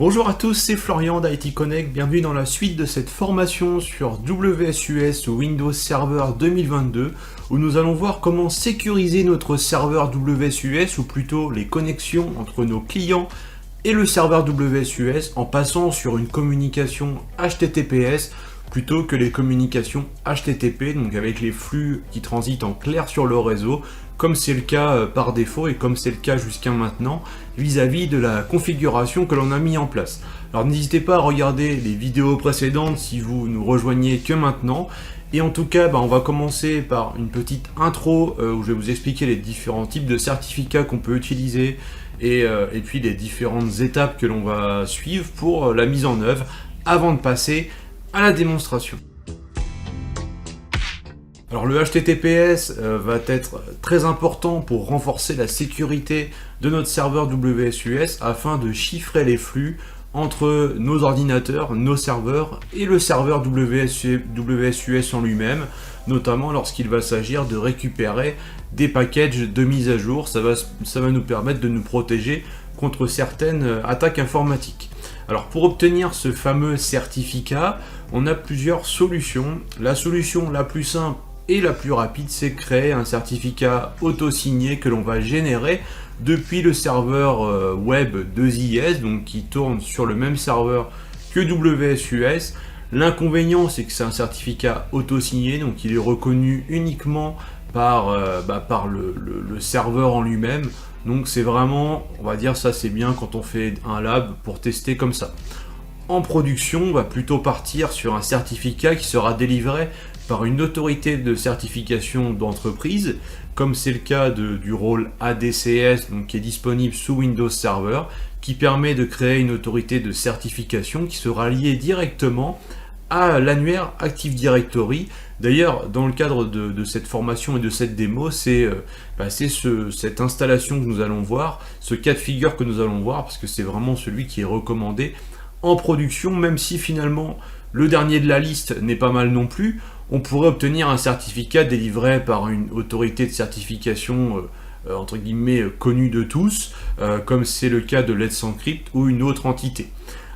Bonjour à tous, c'est Florian d'IT Connect, bienvenue dans la suite de cette formation sur WSUS ou Windows Server 2022 où nous allons voir comment sécuriser notre serveur WSUS ou plutôt les connexions entre nos clients et le serveur WSUS en passant sur une communication HTTPS plutôt que les communications HTTP, donc avec les flux qui transitent en clair sur le réseau, comme c'est le cas par défaut et comme c'est le cas jusqu'à maintenant vis-à-vis de la configuration que l'on a mis en place. Alors n'hésitez pas à regarder les vidéos précédentes si vous nous rejoignez que maintenant. Et en tout cas, on va commencer par une petite intro où je vais vous expliquer les différents types de certificats qu'on peut utiliser et puis les différentes étapes que l'on va suivre pour la mise en œuvre avant de passer à la démonstration. Alors le HTTPS va être très important pour renforcer la sécurité de notre serveur WSUS afin de chiffrer les flux entre nos ordinateurs, nos serveurs et le serveur WSUS en lui-même, notamment lorsqu'il va s'agir de récupérer des packages de mise à jour. Ça va nous permettre de nous protéger contre certaines attaques informatiques. Alors pour obtenir ce fameux certificat, on a plusieurs solutions. La solution la plus simple et la plus rapide, c'est créer un certificat auto-signé que l'on va générer depuis le serveur web 2IS, donc qui tourne sur le même serveur que WSUS. L'inconvénient, c'est que c'est un certificat auto-signé, donc il est reconnu uniquement par le serveur en lui-même. Donc c'est vraiment, on va dire ça c'est bien quand on fait un lab pour tester comme ça. En production, on va plutôt partir sur un certificat qui sera délivré par une autorité de certification d'entreprise, comme c'est le cas du rôle ADCS, donc qui est disponible sous Windows Server, qui permet de créer une autorité de certification qui sera liée directement à l'annuaire Active Directory. D'ailleurs, dans le cadre de cette formation et de cette démo, c'est cette installation que nous allons voir, ce cas de figure que nous allons voir, parce que c'est vraiment celui qui est recommandé en production, même si finalement le dernier de la liste n'est pas mal non plus. On pourrait obtenir un certificat délivré par une autorité de certification entre guillemets connue de tous, comme c'est le cas de Let's Encrypt ou une autre entité.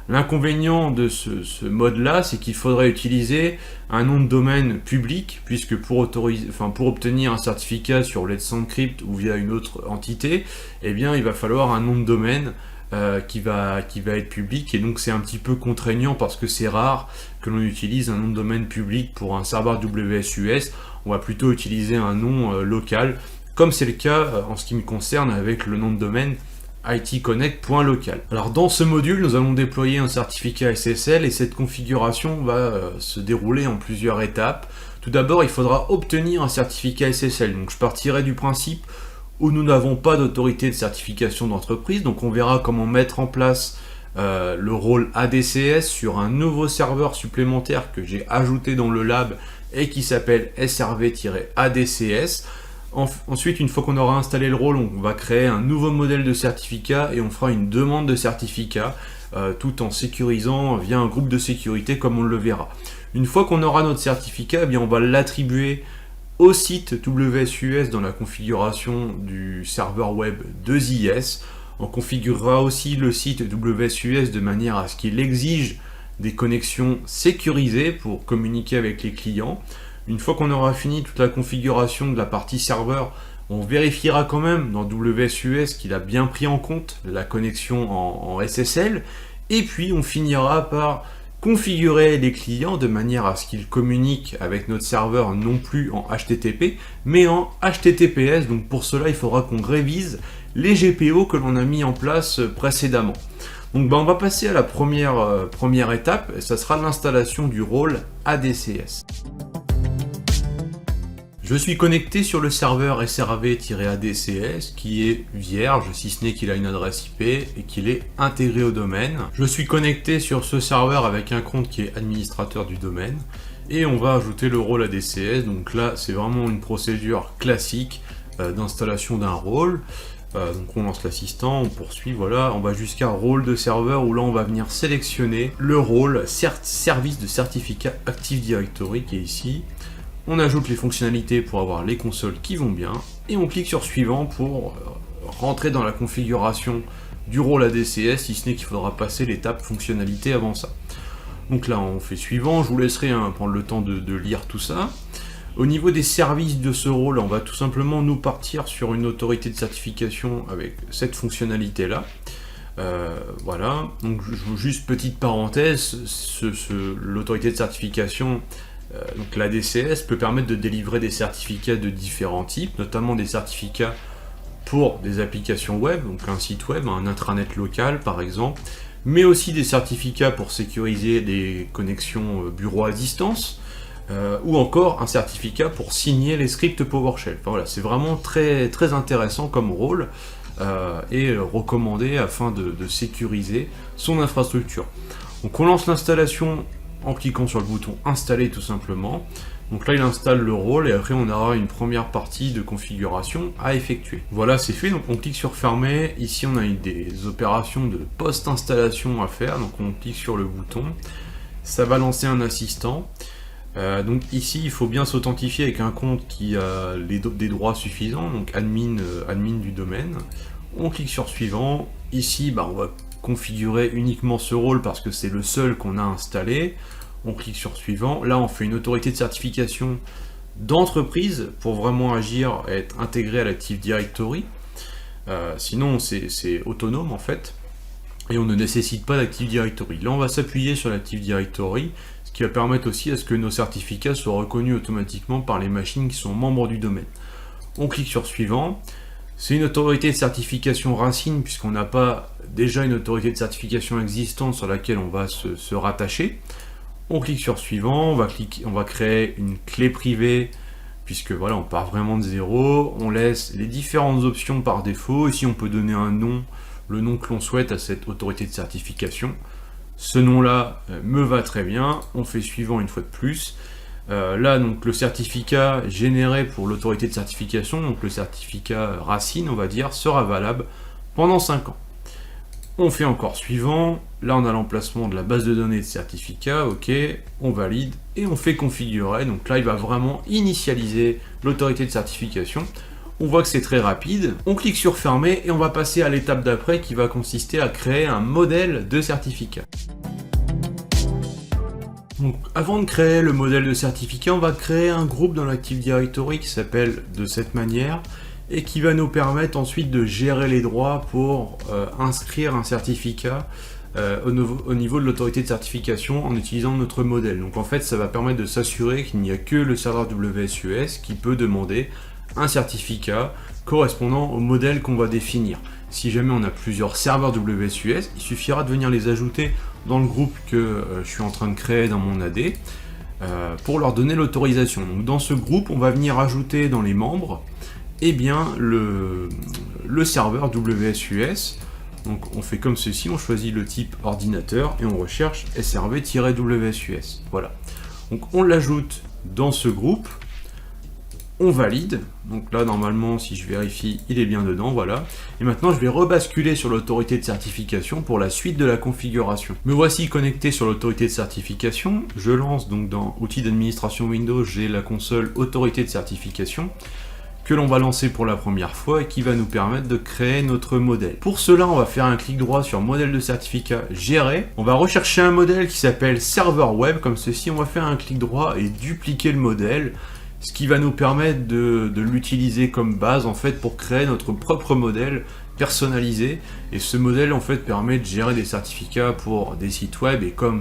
L'inconvénient de ce mode-là, c'est qu'il faudrait utiliser un nom de domaine public, puisque pour obtenir un certificat sur Let's Encrypt ou via une autre entité, eh bien, il va falloir un nom de domaine qui va être public, et donc c'est un petit peu contraignant parce que c'est rare que l'on utilise un nom de domaine public pour un serveur WSUS. On va plutôt utiliser un nom local, comme c'est le cas en ce qui me concerne avec le nom de domaine itconnect.local. Alors dans ce module, nous allons déployer un certificat SSL et cette configuration va se dérouler en plusieurs étapes. Tout d'abord, il faudra obtenir un certificat SSL. Donc je partirai du principe où nous n'avons pas d'autorité de certification d'entreprise, donc on verra comment mettre en place le rôle ADCS sur un nouveau serveur supplémentaire que j'ai ajouté dans le lab et qui s'appelle SRV-ADCS. Ensuite, une fois qu'on aura installé le rôle, on va créer un nouveau modèle de certificat et on fera une demande de certificat tout en sécurisant via un groupe de sécurité comme on le verra. Une fois qu'on aura notre certificat, eh bien, on va l'attribuer au site WSUS dans la configuration du serveur web 2IS. On configurera aussi le site WSUS de manière à ce qu'il exige des connexions sécurisées pour communiquer avec les clients. Une fois qu'on aura fini toute la configuration de la partie serveur, on vérifiera quand même dans WSUS qu'il a bien pris en compte la connexion en SSL. Et puis on finira par configurer les clients de manière à ce qu'ils communiquent avec notre serveur non plus en HTTP mais en HTTPS. Donc pour cela il faudra qu'on révise les GPO que l'on a mis en place précédemment. Donc on va passer à la première étape, et ça sera l'installation du rôle ADCS. Je suis connecté sur le serveur SRV-ADCS qui est vierge, si ce n'est qu'il a une adresse IP et qu'il est intégré au domaine. Je suis connecté sur ce serveur avec un compte qui est administrateur du domaine et on va ajouter le rôle ADCS. Donc là, c'est vraiment une procédure classique d'installation d'un rôle. Donc on lance l'assistant, on poursuit, voilà, on va jusqu'à rôle de serveur où là on va venir sélectionner le rôle service de certificat Active Directory qui est ici. On ajoute les fonctionnalités pour avoir les consoles qui vont bien et on clique sur suivant pour rentrer dans la configuration du rôle ADCS, si ce n'est qu'il faudra passer l'étape fonctionnalité avant ça. Donc là, on fait suivant, je vous laisserai prendre le temps de lire tout ça. Au niveau des services de ce rôle, on va tout simplement nous partir sur une autorité de certification avec cette fonctionnalité-là. Voilà, donc juste petite parenthèse, l'autorité de certification, donc l'ADCS, peut permettre de délivrer des certificats de différents types, notamment des certificats pour des applications web, donc un site web, un intranet local par exemple, mais aussi des certificats pour sécuriser des connexions bureau à distance, ou encore un certificat pour signer les scripts PowerShell. Enfin, voilà, c'est vraiment très, très intéressant comme rôle et recommandé afin de sécuriser son infrastructure. Donc on lance l'installation en cliquant sur le bouton installer tout simplement. Donc là il installe le rôle et après on aura une première partie de configuration à effectuer. Voilà, c'est fait, donc on clique sur fermer. Ici on a des opérations de post-installation à faire, donc on clique sur le bouton. Ça va lancer un assistant. Donc ici il faut bien s'authentifier avec un compte qui a des droits suffisants, donc admin du domaine. On clique sur suivant. Ici on va configurer uniquement ce rôle parce que c'est le seul qu'on a installé. On clique sur suivant. Là on fait une autorité de certification d'entreprise pour vraiment agir et être intégré à l'Active Directory. Sinon c'est autonome en fait et on ne nécessite pas d'Active Directory. Là on va s'appuyer sur l'Active Directory, ce qui va permettre aussi à ce que nos certificats soient reconnus automatiquement par les machines qui sont membres du domaine. On clique sur suivant. C'est une autorité de certification racine puisqu'on n'a pas déjà une autorité de certification existante sur laquelle on va se rattacher. On clique sur suivant, on va créer une clé privée puisque voilà, on part vraiment de zéro. On laisse les différentes options par défaut. Ici on peut donner un nom, le nom que l'on souhaite à cette autorité de certification. Ce nom-là me va très bien. On fait suivant une fois de plus. Là, donc le certificat généré pour l'autorité de certification, donc le certificat racine, on va dire, sera valable pendant 5 ans. On fait encore suivant. Là, on a l'emplacement de la base de données de certificats. Ok, on valide et on fait configurer. Donc là, il va vraiment initialiser l'autorité de certification. On voit que c'est très rapide. On clique sur fermer et on va passer à l'étape d'après qui va consister à créer un modèle de certificat. Donc, avant de créer le modèle de certificat, on va créer un groupe dans l'Active Directory qui s'appelle de cette manière et qui va nous permettre ensuite de gérer les droits pour inscrire un certificat au niveau de l'autorité de certification en utilisant notre modèle. Donc en fait, ça va permettre de s'assurer qu'il n'y a que le serveur WSUS qui peut demander un certificat correspondant au modèle qu'on va définir. Si jamais on a plusieurs serveurs WSUS, il suffira de venir les ajouter dans le groupe que je suis en train de créer dans mon AD pour leur donner l'autorisation. Donc dans ce groupe, on va venir ajouter dans les membres le serveur WSUS. Donc on fait comme ceci, on choisit le type ordinateur et on recherche SRV-WSUS. Voilà. Donc on l'ajoute dans ce groupe. On valide, donc là normalement si je vérifie il est bien dedans, voilà. Et maintenant je vais rebasculer sur l'autorité de certification pour la suite de la configuration. Me voici connecté sur l'autorité de certification, je lance donc dans outils d'administration Windows, j'ai la console autorité de certification que l'on va lancer pour la première fois et qui va nous permettre de créer notre modèle. Pour cela, on va faire un clic droit sur modèle de certificat gérer. On va rechercher un modèle qui s'appelle serveur web comme ceci, on va faire un clic droit et dupliquer le modèle. Ce qui va nous permettre de l'utiliser comme base en fait pour créer notre propre modèle personnalisé. Et ce modèle en fait permet de gérer des certificats pour des sites web et comme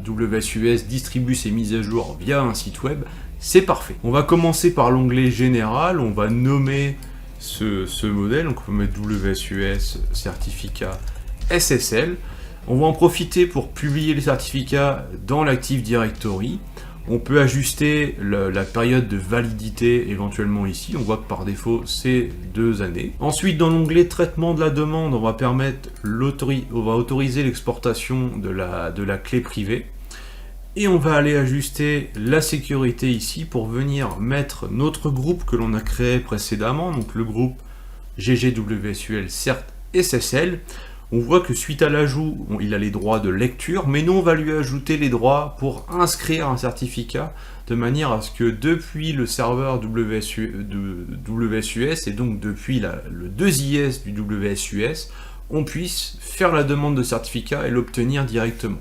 WSUS distribue ses mises à jour via un site web, c'est parfait. On va commencer par l'onglet général, on va nommer ce modèle, donc on va mettre WSUS certificat SSL. On va en profiter pour publier les certificats dans l'Active Directory. On peut ajuster la période de validité éventuellement ici. On voit que par défaut, c'est 2 années. Ensuite, dans l'onglet traitement de la demande, on va autoriser l'exportation de la clé privée. Et on va aller ajuster la sécurité ici pour venir mettre notre groupe que l'on a créé précédemment, donc le groupe GGWSUL CERT SSL. On voit que suite à l'ajout, il a les droits de lecture, mais nous on va lui ajouter les droits pour inscrire un certificat, de manière à ce que depuis le serveur WSUS et donc depuis le 2IS du WSUS, on puisse faire la demande de certificat et l'obtenir directement.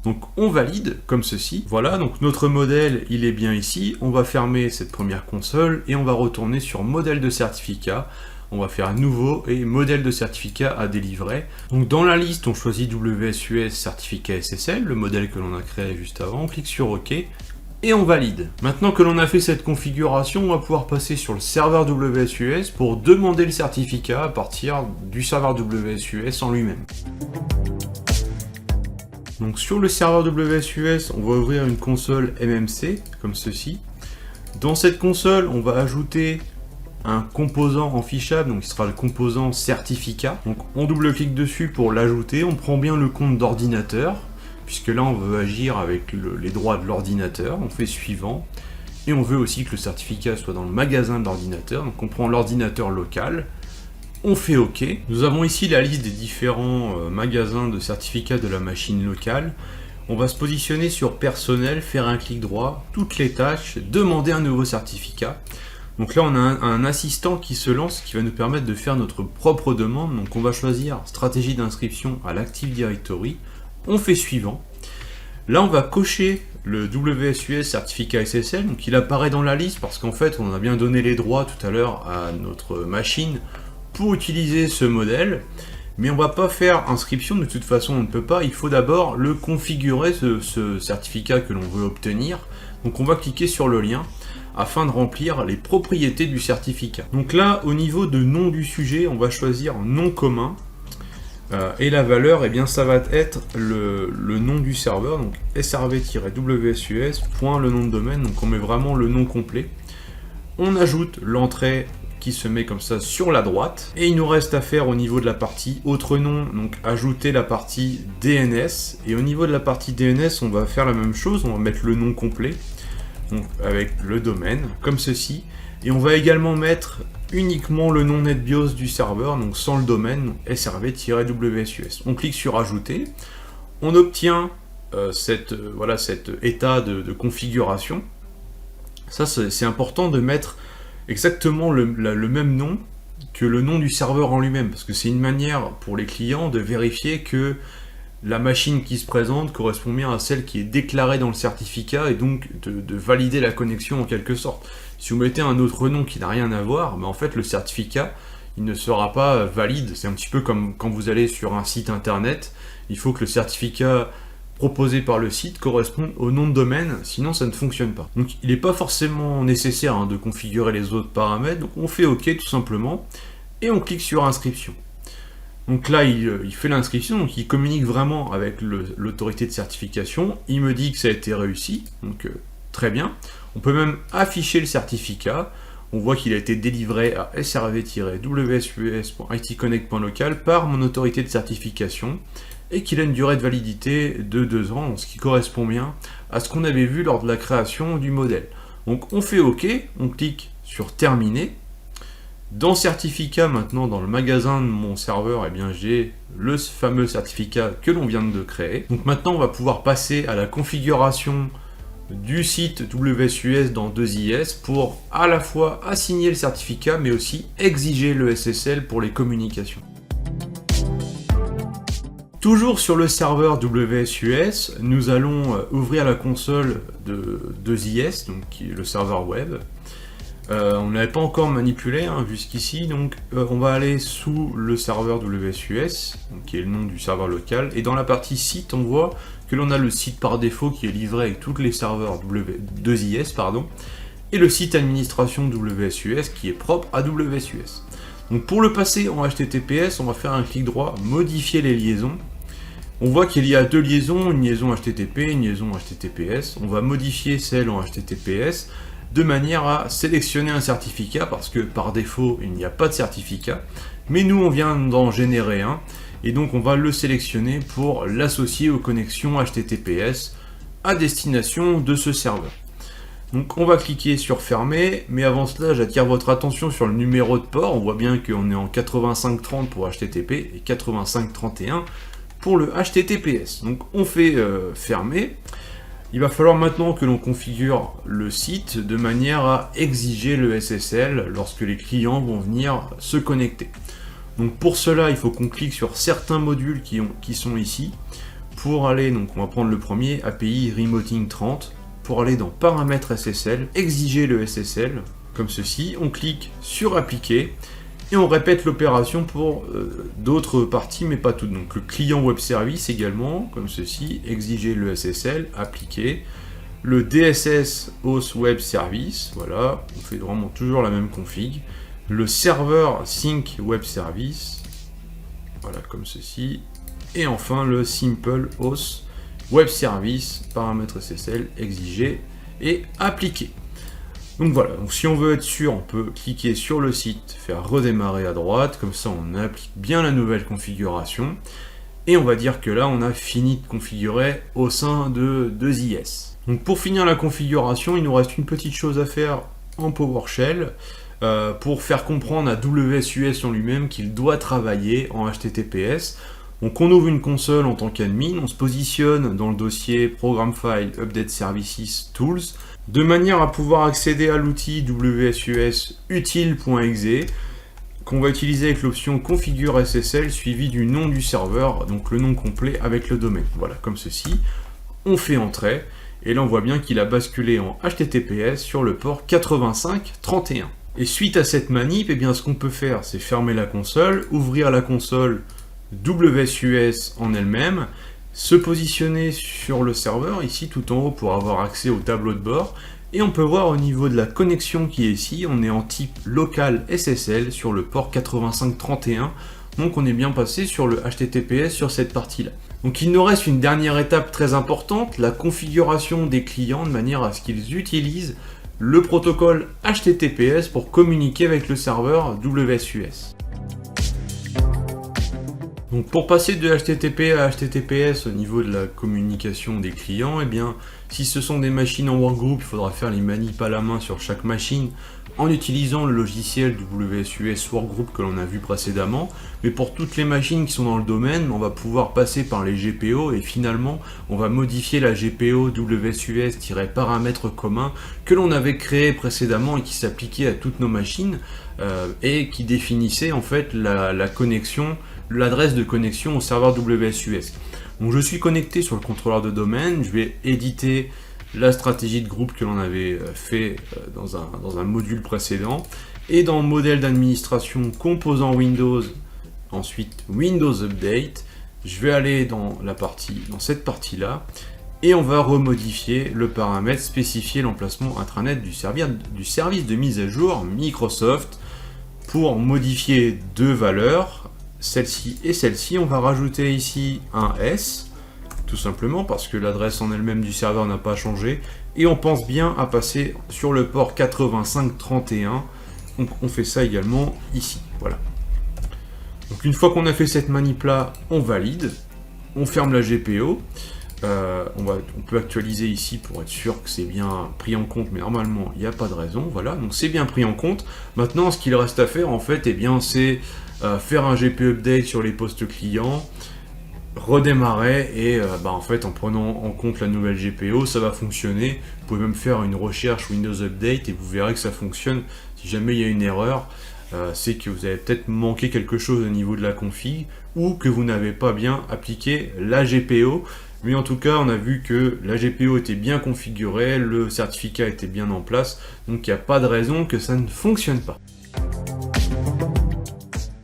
Donc on valide comme ceci. Voilà, donc notre modèle, il est bien ici. On va fermer cette première console et on va retourner sur modèle de certificat. On va faire nouveau et modèle de certificat à délivrer. Donc dans la liste, on choisit WSUS certificat SSL, le modèle que l'on a créé juste avant. On clique sur OK et on valide. Maintenant que l'on a fait cette configuration, on va pouvoir passer sur le serveur WSUS pour demander le certificat à partir du serveur WSUS en lui-même. Donc sur le serveur WSUS, on va ouvrir une console MMC, comme ceci. Dans cette console, on va ajouter un composant en fichable, donc qui sera le composant certificat. Donc on double-clique dessus pour l'ajouter, on prend bien le compte d'ordinateur, puisque là on veut agir avec les droits de l'ordinateur, on fait suivant. Et on veut aussi que le certificat soit dans le magasin de l'ordinateur, donc on prend l'ordinateur local. On fait OK. Nous avons ici la liste des différents magasins de certificats de la machine locale. On va se positionner sur personnel, faire un clic droit, toutes les tâches, demander un nouveau certificat. Donc là on a un assistant qui se lance, qui va nous permettre de faire notre propre demande. Donc on va choisir stratégie d'inscription à l'Active Directory. On fait suivant. Là on va cocher le WSUS certificat SSL. Donc il apparaît dans la liste parce qu'en fait on a bien donné les droits tout à l'heure à notre machine pour utiliser ce modèle, mais on va pas faire inscription, de toute façon on ne peut pas, il faut d'abord le configurer, ce certificat que l'on veut obtenir. Donc on va cliquer sur le lien afin de remplir les propriétés du certificat. Donc là, au niveau de nom du sujet, on va choisir nom commun, et la valeur, eh bien, ça va être le nom du serveur, donc srv-wsus, le nom de domaine, donc on met vraiment le nom complet. On ajoute l'entrée qui se met comme ça sur la droite, et il nous reste à faire au niveau de la partie autre nom, donc ajouter la partie DNS, et au niveau de la partie DNS on va faire la même chose, on va mettre le nom complet, donc avec le domaine, comme ceci, et on va également mettre uniquement le nom NetBIOS du serveur, donc sans le domaine, srv-wsus. On clique sur ajouter, on obtient cet état de configuration. Ça c'est important de mettre exactement le même nom que le nom du serveur en lui-même, parce que c'est une manière pour les clients de vérifier que la machine qui se présente correspond bien à celle qui est déclarée dans le certificat, et donc de valider la connexion en quelque sorte. Si vous mettez un autre nom qui n'a rien à voir, en fait le certificat il ne sera pas valide. C'est un petit peu comme quand vous allez sur un site internet, il faut que le certificat proposé par le site correspond au nom de domaine, sinon ça ne fonctionne pas. Donc il n'est pas forcément nécessaire de configurer les autres paramètres, donc on fait OK tout simplement, et on clique sur inscription. Donc là il fait l'inscription, donc il communique vraiment avec l'autorité de certification, il me dit que ça a été réussi, donc très bien. On peut même afficher le certificat, on voit qu'il a été délivré à srv-wsus.itconnect.local par mon autorité de certification, et qu'il a une durée de validité de 2 ans, ce qui correspond bien à ce qu'on avait vu lors de la création du modèle. Donc on fait OK, on clique sur terminer. Dans certificat, maintenant dans le magasin de mon serveur, eh bien j'ai le fameux certificat que l'on vient de créer. Donc maintenant on va pouvoir passer à la configuration du site WSUS dans 2IS pour à la fois assigner le certificat mais aussi exiger le SSL pour les communications. Toujours sur le serveur WSUS, nous allons ouvrir la console de 2IS, donc qui est le serveur web. On n'avait pas encore manipulé jusqu'ici, donc on va aller sous le serveur WSUS, donc, qui est le nom du serveur local, et dans la partie site, on voit que l'on a le site par défaut qui est livré avec tous les serveurs 2IS, et le site administration WSUS qui est propre à WSUS. Donc pour le passer en HTTPS, on va faire un clic droit, modifier les liaisons. On voit qu'il y a 2 liaisons, une liaison HTTP, une liaison HTTPS. On va modifier celle en HTTPS de manière à sélectionner un certificat, parce que par défaut, il n'y a pas de certificat. Mais nous, on vient d'en générer un, et donc on va le sélectionner pour l'associer aux connexions HTTPS à destination de ce serveur. Donc on va cliquer sur fermer, mais avant cela, j'attire votre attention sur le numéro de port. On voit bien qu'on est en 8530 pour HTTP et 8531 pour le HTTPS. Donc on fait fermer. Il va falloir maintenant que l'on configure le site de manière à exiger le SSL lorsque les clients vont venir se connecter. Donc pour cela, il faut qu'on clique sur certains modules qui sont ici. Pour aller, donc on va prendre le premier, API Remoting 30. Pour aller dans Paramètres SSL, exiger le SSL, comme ceci. On clique sur Appliquer. Et on répète l'opération pour d'autres parties, mais pas toutes. Donc le client web service également, comme ceci, exiger le SSL, appliquer. Le DSS host web service, voilà, on fait vraiment toujours la même config. Le serveur sync web service, voilà, comme ceci. Et enfin le simple host web service, paramètres SSL, exiger et appliquer. Donc voilà, donc si on veut être sûr, on peut cliquer sur le site, faire redémarrer à droite, comme ça on applique bien la nouvelle configuration, et on va dire que là on a fini de configurer au sein de ZIS. Donc pour finir la configuration, il nous reste une petite chose à faire en PowerShell, pour faire comprendre à WSUS en lui-même qu'il doit travailler en HTTPS. Donc on ouvre une console en tant qu'admin, on se positionne dans le dossier Program File Update Services Tools, de manière à pouvoir accéder à l'outil WSUS utile.exe, qu'on va utiliser avec l'option Configure SSL suivi du nom du serveur, donc le nom complet avec le domaine. Voilà, comme ceci. On fait Entrée, et là on voit bien qu'il a basculé en HTTPS sur le port 8531. Et suite à cette manip, eh bien, ce qu'on peut faire, c'est fermer la console, ouvrir la console WSUS en elle-même, se positionner sur le serveur, ici tout en haut pour avoir accès au tableau de bord, et on peut voir au niveau de la connexion qui est ici, on est en type local SSL sur le port 8531, donc on est bien passé sur le HTTPS sur cette partie-là. Donc il nous reste une dernière étape très importante, la configuration des clients de manière à ce qu'ils utilisent le protocole HTTPS pour communiquer avec le serveur WSUS. Donc pour passer de HTTP à HTTPS au niveau de la communication des clients, eh bien, si ce sont des machines en workgroup, il faudra faire les manips à la main sur chaque machine en utilisant le logiciel WSUS Workgroup que l'on a vu précédemment. Mais pour toutes les machines qui sont dans le domaine, on va pouvoir passer par les GPO et finalement on va modifier la GPO WSUS-paramètres communs que l'on avait créé précédemment et qui s'appliquait à toutes nos machines et qui définissait en fait la connexion, l'adresse de connexion au serveur WSUS. Donc je suis connecté sur le contrôleur de domaine, je vais éditer la stratégie de groupe que l'on avait fait dans un module précédent, et dans modèle d'administration composant Windows, ensuite Windows Update, je vais aller dans cette partie-là, et on va remodifier le paramètre spécifier l'emplacement intranet du service de mise à jour Microsoft pour modifier deux valeurs, celle-ci et celle-ci. On va rajouter ici un S, tout simplement parce que l'adresse en elle-même du serveur n'a pas changé, et on pense bien à passer sur le port 8531. Donc on fait ça également ici, voilà. Donc une fois qu'on a fait cette manip là, on valide, on ferme la GPO, on peut actualiser ici pour être sûr que c'est bien pris en compte, mais normalement il n'y a pas de raison, voilà, donc c'est bien pris en compte. Maintenant ce qu'il reste à faire en fait, eh bien c'est faire un GPO update sur les postes clients, redémarrer, et en fait en prenant en compte la nouvelle GPO ça va fonctionner. Vous pouvez même faire une recherche Windows Update et vous verrez que ça fonctionne. Si jamais il y a une erreur, c'est que vous avez peut-être manqué quelque chose au niveau de la config ou que vous n'avez pas bien appliqué la GPO. Mais en tout cas on a vu que la GPO était bien configurée, le certificat était bien en place, donc il n'y a pas de raison que ça ne fonctionne pas.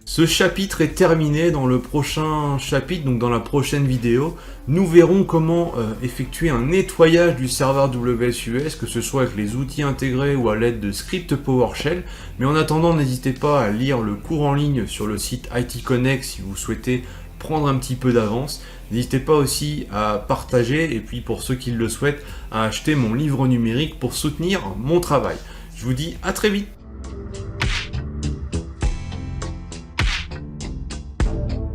Ce chapitre est terminé. Dans le prochain chapitre, donc dans la prochaine vidéo, nous verrons comment effectuer un nettoyage du serveur WSUS, que ce soit avec les outils intégrés ou à l'aide de scripts PowerShell. Mais en attendant, n'hésitez pas à lire le cours en ligne sur le site IT Connect si vous souhaitez prendre un petit peu d'avance. N'hésitez pas aussi à partager, et puis pour ceux qui le souhaitent, à acheter mon livre numérique pour soutenir mon travail. Je vous dis à très vite.